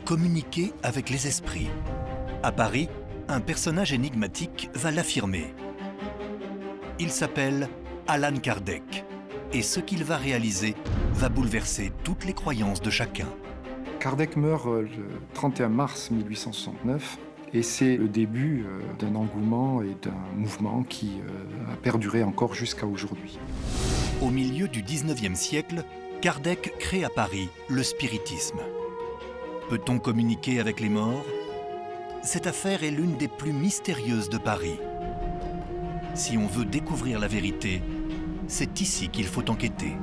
communiquer avec les esprits. À Paris, un personnage énigmatique va l'affirmer. Il s'appelle Allan Kardec, et ce qu'il va réaliser va bouleverser toutes les croyances de chacun. Kardec meurt le 31 mars 1869, et c'est le début d'un engouement et d'un mouvement qui a perduré encore jusqu'à aujourd'hui. Au milieu du 19e siècle, Kardec crée à Paris le spiritisme. Peut-on communiquer avec les morts? Cette affaire est l'une des plus mystérieuses de Paris. Si on veut découvrir la vérité, c'est ici qu'il faut enquêter.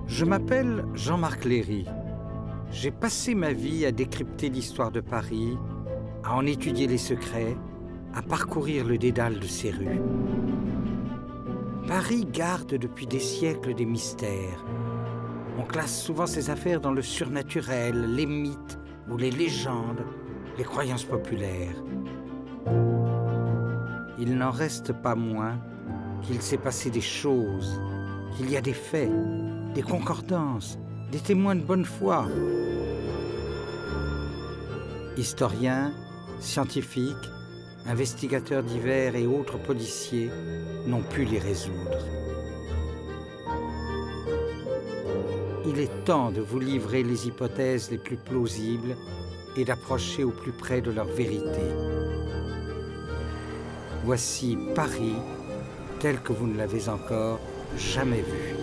Je m'appelle Jean-Marc Léry. J'ai passé ma vie à décrypter l'histoire de Paris, à en étudier les secrets, à parcourir le dédale de ses rues. Paris garde depuis des siècles des mystères. On classe souvent ses affaires dans le surnaturel, les mythes ou les légendes, les croyances populaires. Il n'en reste pas moins qu'il s'est passé des choses, qu'il y a des faits, des concordances, des témoins de bonne foi. Historiens, scientifiques, investigateurs divers et autres policiers n'ont pu les résoudre. Il est temps de vous livrer les hypothèses les plus plausibles et d'approcher au plus près de leur vérité. Voici Paris tel que vous ne l'avez encore jamais vu.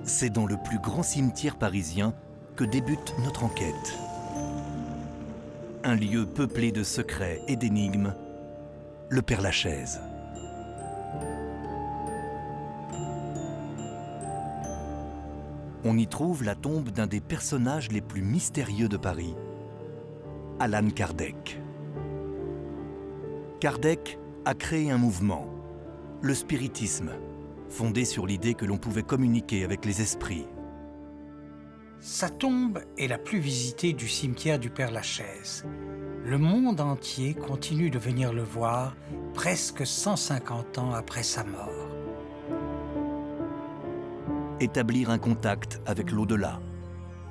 C'est dans le plus grand cimetière parisien que débute notre enquête. Un lieu peuplé de secrets et d'énigmes, le Père-Lachaise. On y trouve la tombe d'un des personnages les plus mystérieux de Paris, Allan Kardec. Kardec a créé un mouvement, le spiritisme, fondé sur l'idée que l'on pouvait communiquer avec les esprits. Sa tombe est la plus visitée du cimetière du Père-Lachaise. Le monde entier continue de venir le voir presque 150 ans après sa mort. Établir un contact avec l'au-delà,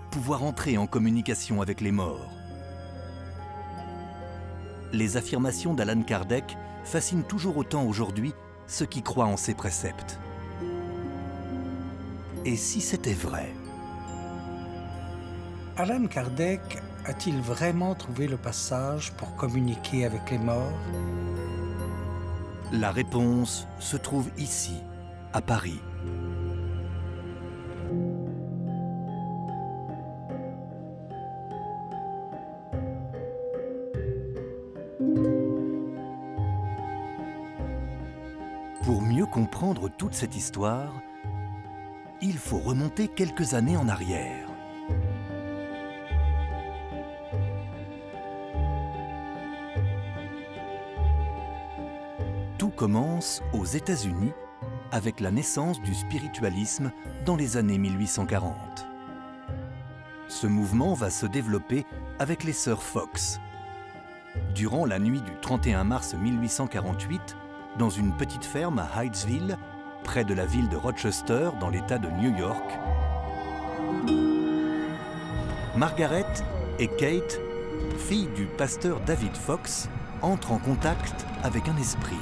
pouvoir entrer en communication avec les morts. Les affirmations d'Allan Kardec fascinent toujours autant aujourd'hui ceux qui croient en ses préceptes. Et si c'était vrai? Allan Kardec a-t-il vraiment trouvé le passage pour communiquer avec les morts? La réponse se trouve ici, à Paris. Pour mieux comprendre toute cette histoire, il faut remonter quelques années en arrière. Tout commence aux États-Unis avec la naissance du spiritualisme dans les années 1840. Ce mouvement va se développer avec les sœurs Fox. Durant la nuit du 31 mars 1848, dans une petite ferme à Hydesville, près de la ville de Rochester, dans l'État de New York, Margaret et Kate, filles du pasteur David Fox, entrent en contact avec un esprit.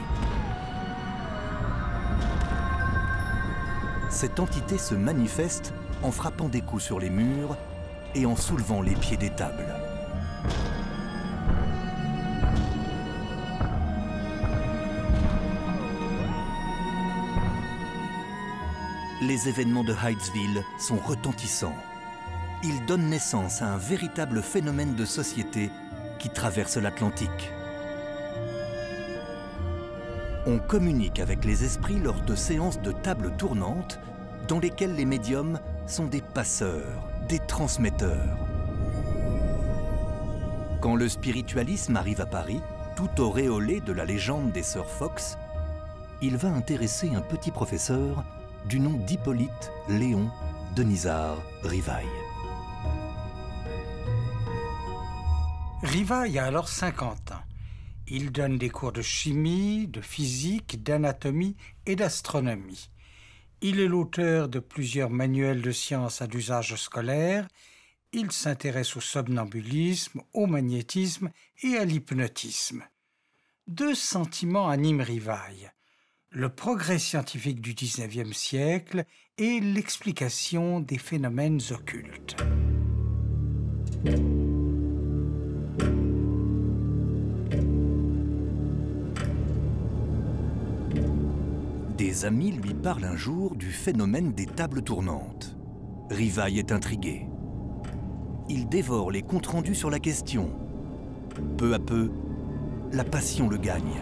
Cette entité se manifeste en frappant des coups sur les murs et en soulevant les pieds des tables. Les événements de Hydesville sont retentissants. Ils donnent naissance à un véritable phénomène de société qui traverse l'Atlantique. On communique avec les esprits lors de séances de table tournantes dans lesquels les médiums sont des passeurs, des transmetteurs. Quand le spiritualisme arrive à Paris, tout auréolé de la légende des sœurs Fox, il va intéresser un petit professeur du nom d'Hippolyte Léon Denisard Rivail. Rivail a alors 50 ans. Il donne des cours de chimie, de physique, d'anatomie et d'astronomie. Il est l'auteur de plusieurs manuels de sciences à l'usage scolaire. Il s'intéresse au somnambulisme, au magnétisme et à l'hypnotisme. 2 sentiments animent Rivail: le progrès scientifique du XIXe siècle et l'explication des phénomènes occultes. Des amis lui parlent un jour du phénomène des tables tournantes. Rivail est intrigué. Il dévore les comptes rendus sur la question. Peu à peu, la passion le gagne.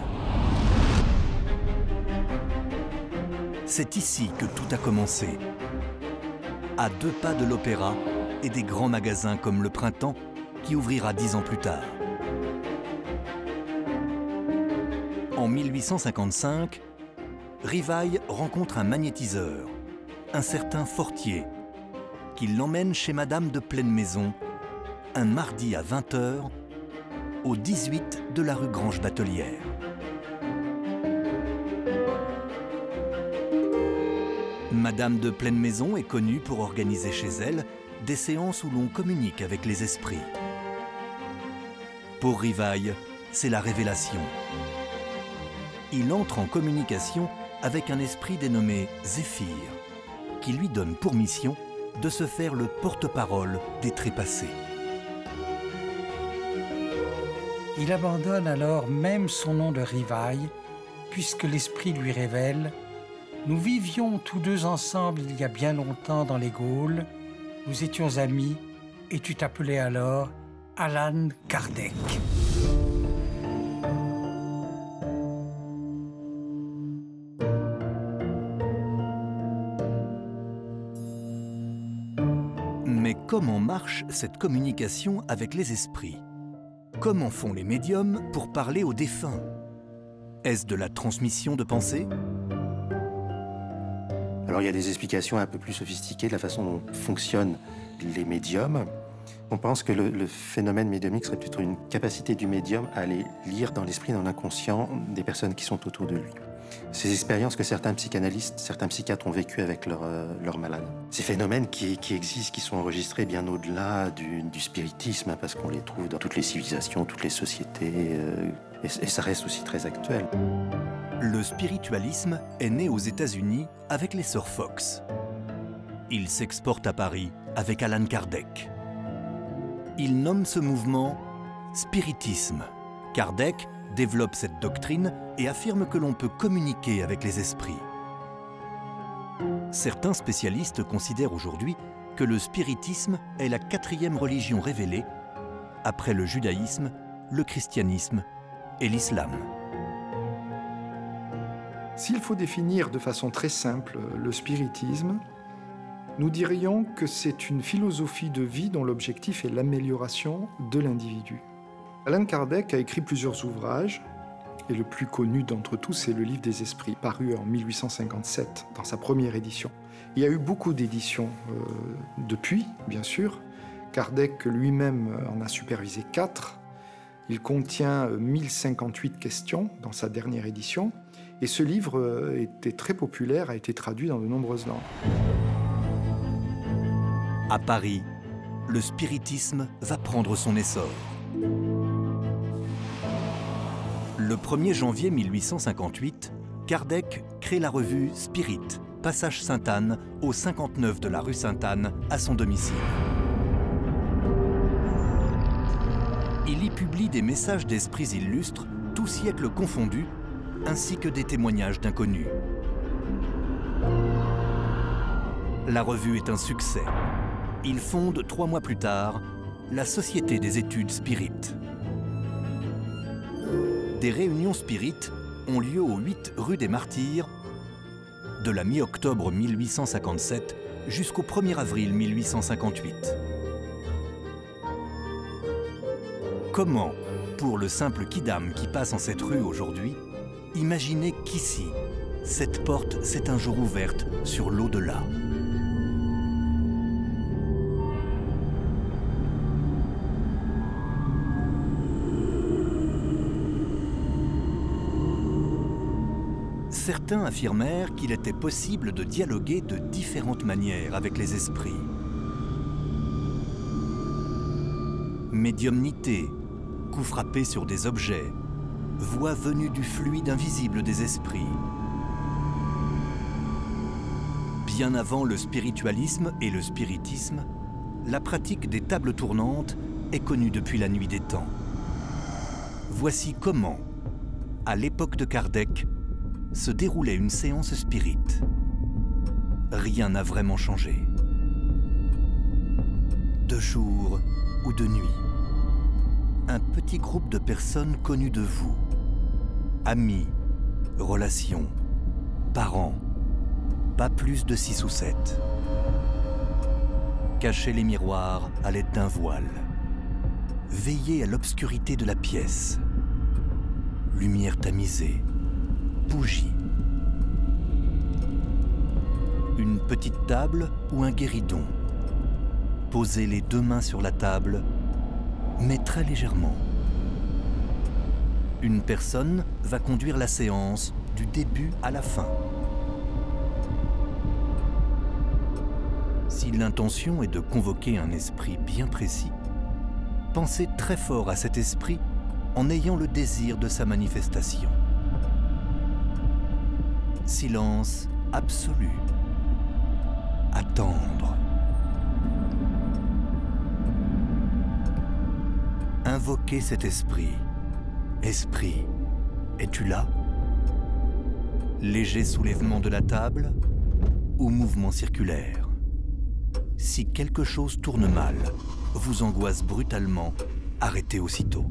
C'est ici que tout a commencé. À 2 pas de l'opéra et des grands magasins comme le Printemps, qui ouvrira 10 ans plus tard. En 1855, Rivail rencontre un magnétiseur, un certain Fortier, qui l'emmène chez Madame de Pleine-Maison, un mardi à 20 h, au 18 de la rue Grange-Batelière. Madame de Pleine-Maison est connue pour organiser chez elle des séances où l'on communique avec les esprits. Pour Rivail, c'est la révélation. Il entre en communication avec un esprit dénommé Zéphyr, qui lui donne pour mission de se faire le porte-parole des trépassés. Il abandonne alors même son nom de Rivail, puisque l'esprit lui révèle: nous vivions tous 2 ensemble il y a bien longtemps dans les Gaules, nous étions amis, et tu t'appelais alors Allan Kardec. Mais comment marche cette communication avec les esprits? Comment font les médiums pour parler aux défunts? Est-ce de la transmission de pensée? Alors il y a des explications un peu plus sophistiquées de la façon dont fonctionnent les médiums. On pense que le phénomène médiumnique serait plutôt une capacité du médium à aller lire dans l'esprit, dans l'inconscient des personnes qui sont autour de lui. Ces expériences que certains psychanalystes, certains psychiatres ont vécues avec leurs malades. Ces phénomènes qui existent, qui sont enregistrés bien au-delà du spiritisme, hein, parce qu'on les trouve dans toutes les civilisations, toutes les sociétés, et ça reste aussi très actuel. Le spiritualisme est né aux États-Unis avec les sœurs Fox. Il s'exporte à Paris avec Allan Kardec. Il nomme ce mouvement spiritisme. Kardec développe cette doctrine et affirme que l'on peut communiquer avec les esprits. Certains spécialistes considèrent aujourd'hui que le spiritisme est la 4e religion révélée après le judaïsme, le christianisme et l'islam. S'il faut définir de façon très simple le spiritisme, nous dirions que c'est une philosophie de vie dont l'objectif est l'amélioration de l'individu. Allan Kardec a écrit plusieurs ouvrages, et le plus connu d'entre tous, c'est le Livre des Esprits, paru en 1857, dans sa première édition. Il y a eu beaucoup d'éditions depuis, bien sûr. Kardec lui-même en a supervisé 4. Il contient 1058 questions dans sa dernière édition. Et ce livre était très populaire, a été traduit dans de nombreuses langues. À Paris, le spiritisme va prendre son essor. Le 1er janvier 1858, Kardec crée la revue Spirit, Passage Sainte-Anne, au 59 de la rue Sainte-Anne, à son domicile. Il y publie des messages d'esprits illustres, tous siècles confondus, ainsi que des témoignages d'inconnus. La revue est un succès. Il fonde 3 mois plus tard la Société des études spirites. Des réunions spirites ont lieu au 8 rue des Martyrs de la mi-octobre 1857 jusqu'au 1er avril 1858. Comment, pour le simple quidam qui passe en cette rue aujourd'hui, imaginer qu'ici, cette porte s'est un jour ouverte sur l'au-delà? Certains affirmèrent qu'il était possible de dialoguer de différentes manières avec les esprits. Médiumnité, coups frappés sur des objets, voix venue du fluide invisible des esprits. Bien avant le spiritualisme et le spiritisme, la pratique des tables tournantes est connue depuis la nuit des temps. Voici comment, à l'époque de Kardec, se déroulait une séance spirit. Rien n'a vraiment changé. De jour ou de nuit, un petit groupe de personnes connues de vous, amis, relations, parents, pas plus de 6 ou 7. Cachez les miroirs à l'aide d'un voile. Veillez à l'obscurité de la pièce. Lumière tamisée. Bougie. Une petite table ou un guéridon. Posez les 2 mains sur la table, mais très légèrement. Une personne va conduire la séance du début à la fin. Si l'intention est de convoquer un esprit bien précis, pensez très fort à cet esprit en ayant le désir de sa manifestation. Silence absolu. Attendre. Invoquez cet esprit. Esprit, es-tu là? Léger soulèvement de la table ou mouvement circulaire. Si quelque chose tourne mal, vous angoisse brutalement, arrêtez aussitôt.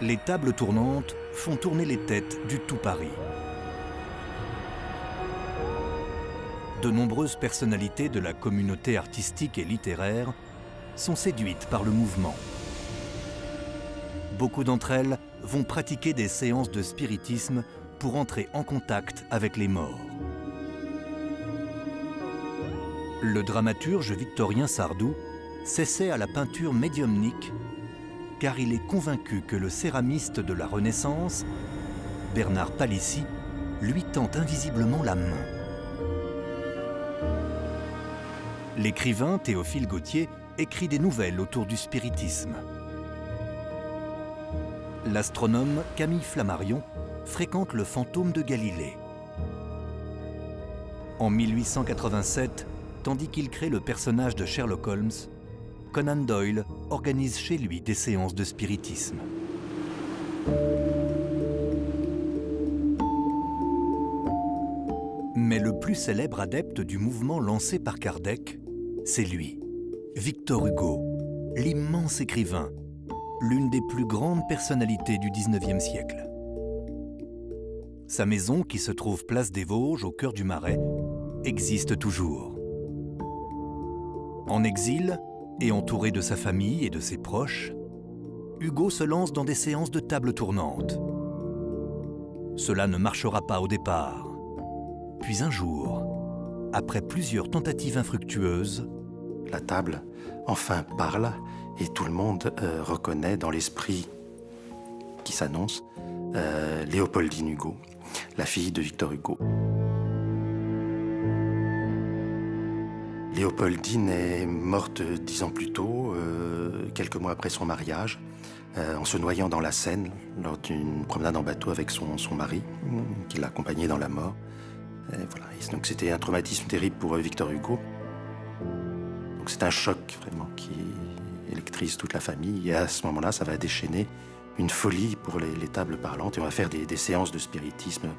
Les tables tournantes font tourner les têtes du tout Paris. De nombreuses personnalités de la communauté artistique et littéraire sont séduites par le mouvement. Beaucoup d'entre elles vont pratiquer des séances de spiritisme pour entrer en contact avec les morts. Le dramaturge victorien Sardou s'essaie à la peinture médiumnique car il est convaincu que le céramiste de la Renaissance, Bernard Palissy, lui tend invisiblement la main. L'écrivain Théophile Gautier écrit des nouvelles autour du spiritisme. L'astronome Camille Flammarion fréquente le fantôme de Galilée. En 1887, tandis qu'il crée le personnage de Sherlock Holmes, Conan Doyle organise chez lui des séances de spiritisme. Mais le plus célèbre adepte du mouvement lancé par Kardec, c'est lui, Victor Hugo, l'immense écrivain, l'une des plus grandes personnalités du XIXe siècle. Sa maison, qui se trouve place des Vosges, au cœur du Marais, existe toujours. En exil, et entouré de sa famille et de ses proches, Hugo se lance dans des séances de table tournante. Cela ne marchera pas au départ. Puis un jour, après plusieurs tentatives infructueuses, la table enfin parle et tout le monde reconnaît dans l'esprit qui s'annonce Léopoldine Hugo, la fille de Victor Hugo. Léopoldine est morte 10 ans plus tôt, quelques mois après son mariage, en se noyant dans la Seine lors d'une promenade en bateau avec son mari, qui l'accompagnait dans la mort. Et voilà. Et donc c'était un traumatisme terrible pour Victor Hugo. Donc c'est un choc vraiment qui électrise toute la famille. Et à ce moment-là, ça va déchaîner une folie pour les tables parlantes. Et on va faire des séances de spiritisme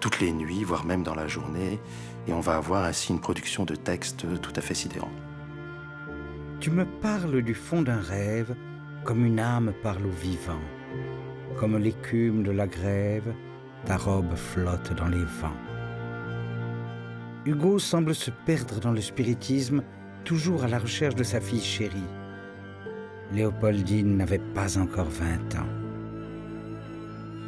toutes les nuits, voire même dans la journée. Et on va avoir ainsi une production de textes tout à fait sidérant. Tu me parles du fond d'un rêve comme une âme parle au vivant. comme l'écume de la grève, ta robe flotte dans les vents. Hugo semble se perdre dans le spiritisme, toujours à la recherche de sa fille chérie. Léopoldine n'avait pas encore 20 ans.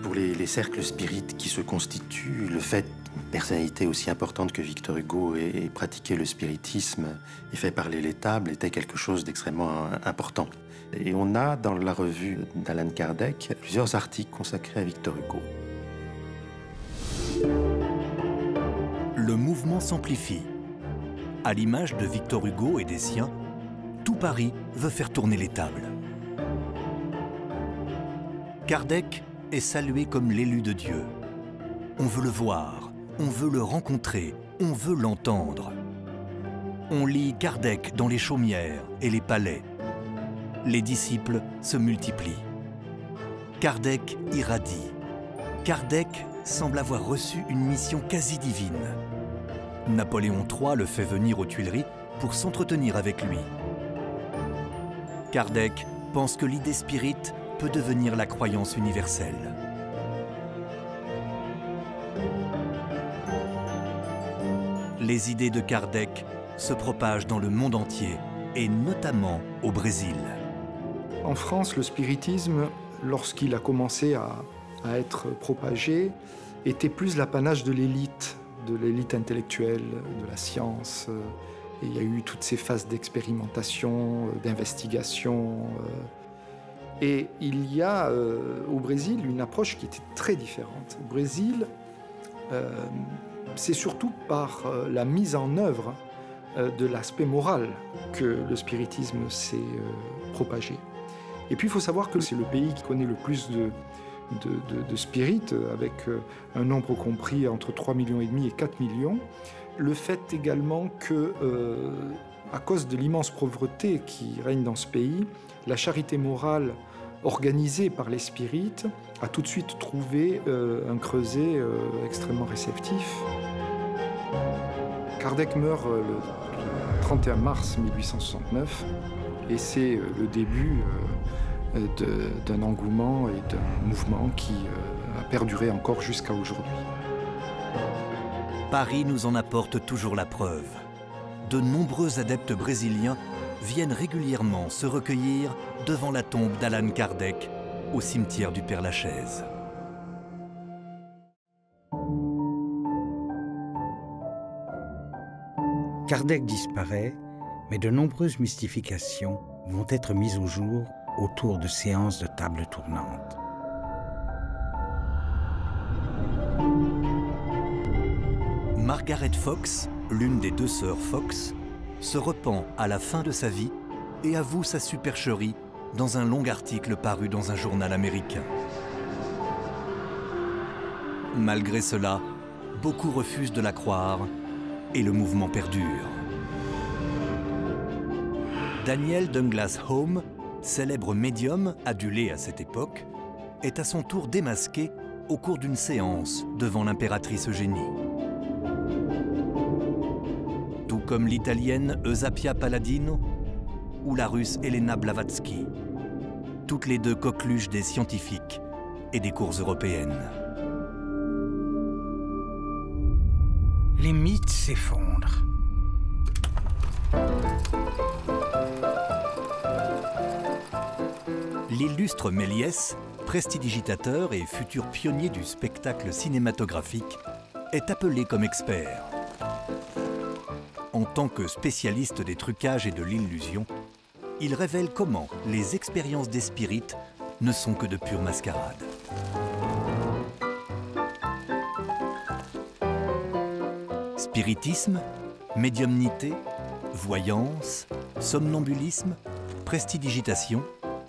Pour les cercles spirites qui se constituent, le fait qu'une personnalité aussi importante que Victor Hugo ait pratiqué le spiritisme et fait parler les tables était quelque chose d'extrêmement important. Et on a dans la revue d'Alan Kardec plusieurs articles consacrés à Victor Hugo. Le mouvement s'amplifie. À l'image de Victor Hugo et des siens, tout Paris veut faire tourner les tables. Kardec est salué comme l'élu de Dieu. On veut le voir, on veut le rencontrer, on veut l'entendre. On lit Kardec dans les chaumières et les palais. Les disciples se multiplient. Kardec irradie. Kardec semble avoir reçu une mission quasi divine. Napoléon III le fait venir aux Tuileries pour s'entretenir avec lui. Kardec pense que l'idée spirite peut devenir la croyance universelle. Les idées de Kardec se propagent dans le monde entier, et notamment au Brésil. En France, le spiritisme, lorsqu'il a commencé à être propagé, était plus l'apanage de l'élite intellectuelle, de la science. Et il y a eu toutes ces phases d'expérimentation, d'investigation. Et il y a au Brésil une approche qui était très différente. Au Brésil, c'est surtout par la mise en œuvre de l'aspect moral que le spiritisme s'est propagé. Et puis il faut savoir que c'est le pays qui connaît le plus de spirites, avec un nombre compris entre 3,5 millions et 4 millions. Le fait également que, à cause de l'immense pauvreté qui règne dans ce pays, la charité morale organisée par les spirites a tout de suite trouvé un creuset extrêmement réceptif. Kardec meurt le 31 mars 1869 et c'est le début d'un engouement et d'un mouvement qui a perduré encore jusqu'à aujourd'hui. Paris nous en apporte toujours la preuve. De nombreux adeptes brésiliens viennent régulièrement se recueillir devant la tombe d'Allan Kardec au cimetière du Père-Lachaise. Kardec disparaît, mais de nombreuses mystifications vont être mises au jour autour de séances de table tournante. Margaret Fox, l'une des deux sœurs Fox, se repent à la fin de sa vie et avoue sa supercherie dans un long article paru dans un journal américain. Malgré cela, beaucoup refusent de la croire et le mouvement perdure. Daniel Douglas Home, célèbre médium adulé à cette époque, est à son tour démasqué au cours d'une séance devant l'impératrice Eugénie. Tout comme l'italienne Eusapia Palladino ou la russe Elena Blavatsky, toutes les deux coqueluches des scientifiques et des cours européennes. Les mythes s'effondrent. L'illustre Méliès, prestidigitateur et futur pionnier du spectacle cinématographique, est appelé comme expert. En tant que spécialiste des trucages et de l'illusion, il révèle comment les expériences des spirites ne sont que de pure mascarade. Spiritisme, médiumnité, voyance, somnambulisme, prestidigitation,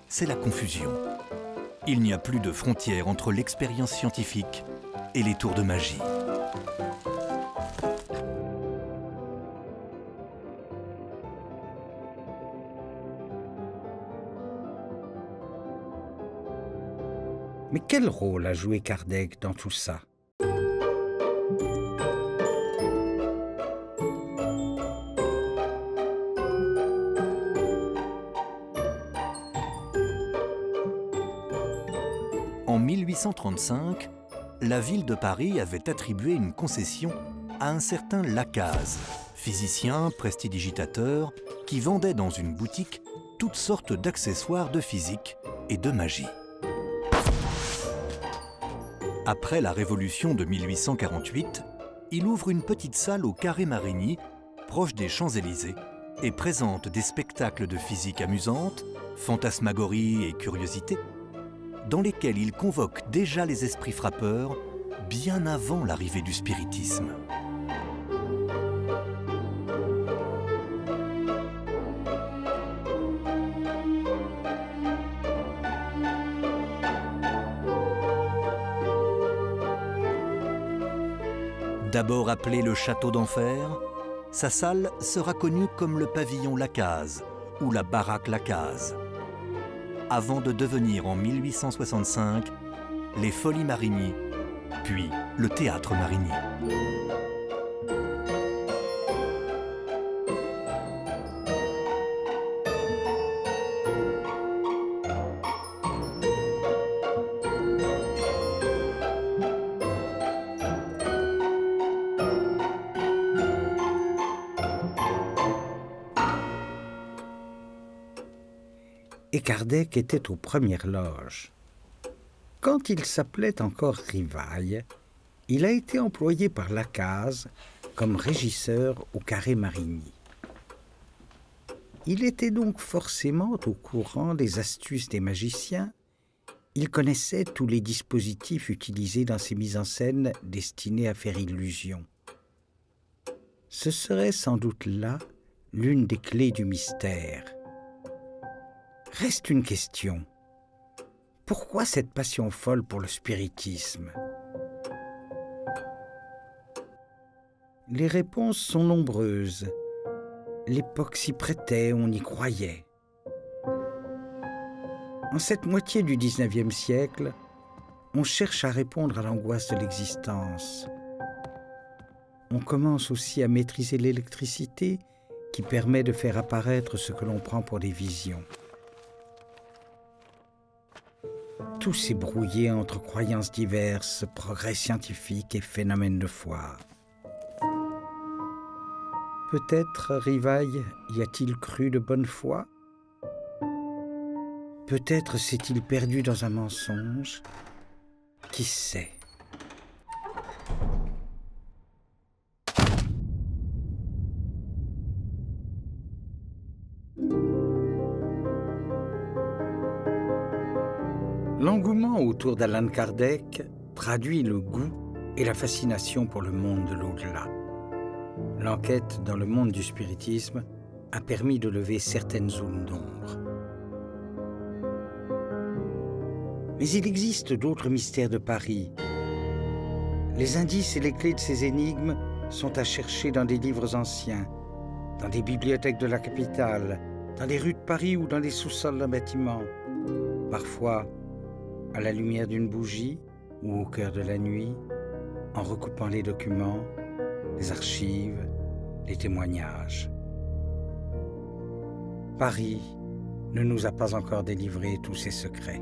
c'est la confusion. Il n'y a plus de frontière entre l'expérience scientifique et les tours de magie. Mais quel rôle a joué Kardec dans tout ça? En 1835, la ville de Paris avait attribué une concession à un certain Lacaze, physicien prestidigitateur qui vendait dans une boutique toutes sortes d'accessoires de physique et de magie. Après la Révolution de 1848, il ouvre une petite salle au Carré Marigny, proche des Champs-Élysées, et présente des spectacles de physique amusante, fantasmagorie et curiosité, dans lesquels il convoque déjà les esprits frappeurs bien avant l'arrivée du spiritisme. D'abord appelé le Château d'Enfer, sa salle sera connue comme le pavillon Lacaze ou la baraque Lacaze, avant de devenir en 1865 les Folies Marigny, puis le Théâtre Marigny. Et Kardec était aux premières loges. Quand il s'appelait encore Rivaille, il a été employé par Lacaze comme régisseur au Carré Marigny. Il était donc forcément au courant des astuces des magiciens. Il connaissait tous les dispositifs utilisés dans ces mises en scène destinées à faire illusion. Ce serait sans doute là l'une des clés du mystère. Reste une question. Pourquoi cette passion folle pour le spiritisme? Les réponses sont nombreuses. L'époque s'y prêtait, on y croyait. En cette moitié du XIXe siècle, on cherche à répondre à l'angoisse de l'existence. On commence aussi à maîtriser l'électricité qui permet de faire apparaître ce que l'on prend pour des visions. Tout s'est brouillé entre croyances diverses, progrès scientifiques et phénomènes de foi. Peut-être, Rivaille, y a-t-il cru de bonne foi? Peut-être s'est-il perdu dans un mensonge? Qui sait? L'engouement autour d'Allan Kardec traduit le goût et la fascination pour le monde de l'au-delà. L'enquête dans le monde du spiritisme a permis de lever certaines zones d'ombre. Mais il existe d'autres mystères de Paris. Les indices et les clés de ces énigmes sont à chercher dans des livres anciens, dans des bibliothèques de la capitale, dans les rues de Paris ou dans les sous-sols d'un bâtiment. Parfois, à la lumière d'une bougie ou au cœur de la nuit, en recoupant les documents, les archives, les témoignages. Paris ne nous a pas encore délivré tous ses secrets.